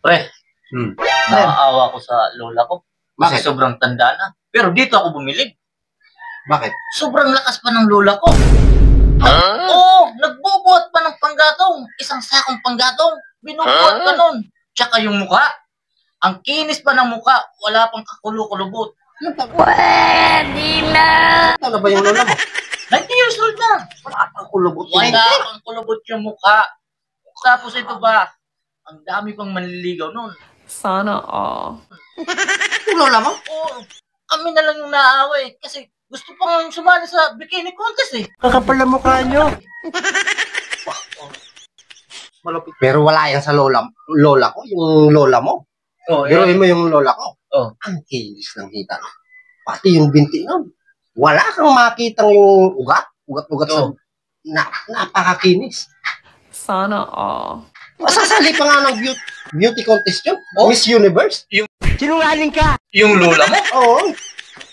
Pre, Hmm. naaawa ko sa lola ko. Kasi Bakit? sobrang tanda na. Pero dito ako bumili. Bakit? Sobrang lakas pa ng lola ko. Oo, nagbubuhat pa ng panggatong. Isang sakong panggatong. Binubuhat pa nun. Tsaka yung mukha. Ang kinis pa ng mukha. Wala pang kakulo-kulubot. Pwede na! Ano ba yung lola mo? 90 years old na. Wala pang kulubot Wala yun. pang kulubot yung mukha. Tapos ito ba, ang dami pang manliligaw nun. Sana all. Yung lola mo? Oo, kami na lang yung naaaway. Kasi gusto pang sumali sa bikini contest eh. Kakapal na mukha nyo. Malapit. Pero wala yan sa lola ko. Yung lola mo. Oh, Biruin mo yung lola ko. Oh. Ang kinis ng kita. Pati yung binti nun. Wala kang makitang yung ugat. Ugat-ugat sa... Oh. Napakakinis. Sana all. Masasali pa nga ng beauty contest yun. Oh. Miss Universe. Sinungaling ka! Yung lola mo? Oo.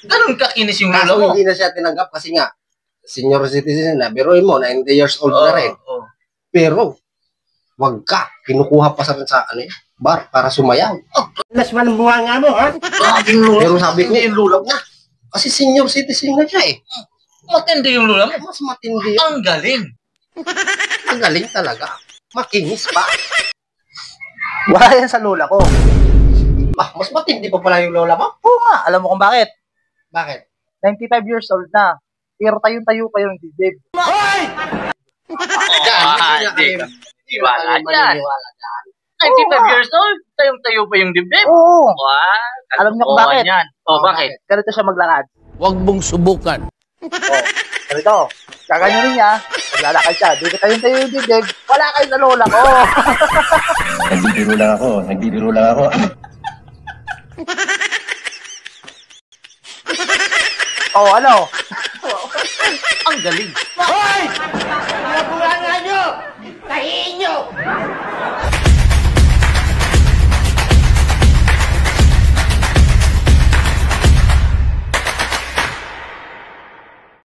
Ganun kakinis yung lola Kaso mo? hindi na siya tinanggap kasi nga senior citizen na. Biruin mo, 90 years old na rin. Oh. Pero, wag ka. Kinukuha pa sa bar para sumayaw. Las man bunga nga mo, ha? Grabe yung lola Pero mo. sabi ko, Hindi yung lola mo. kasi senior citizen na siya eh. Matindi yung lola mo. Mas matindi yun. Ang galing. Ang galing talaga. Makinis pa. Wala yan sa lola ko. Mas matindi pa pala yung lola mo. Oo nga, alam mo kung bakit? Bakit? 95 years old na. Pero tayong-tayo pa yung dibdib. Hindi wala dyan. Maniniwala dyan. 95 years old, tayong-tayo pa yung dibdib. Oo. Wow, Alam niyo kung bakit? Yan. Oh, bakit? Ganito siya maglakad. Huwag mong subukan. Oh, ganito. Kaganyanin niya. Maglalakad siya. Dito tayong-tayo yung dibdib. Wala kayo sa lola ko. Nagbibiro lang ako. Oh, ano? Ang galing.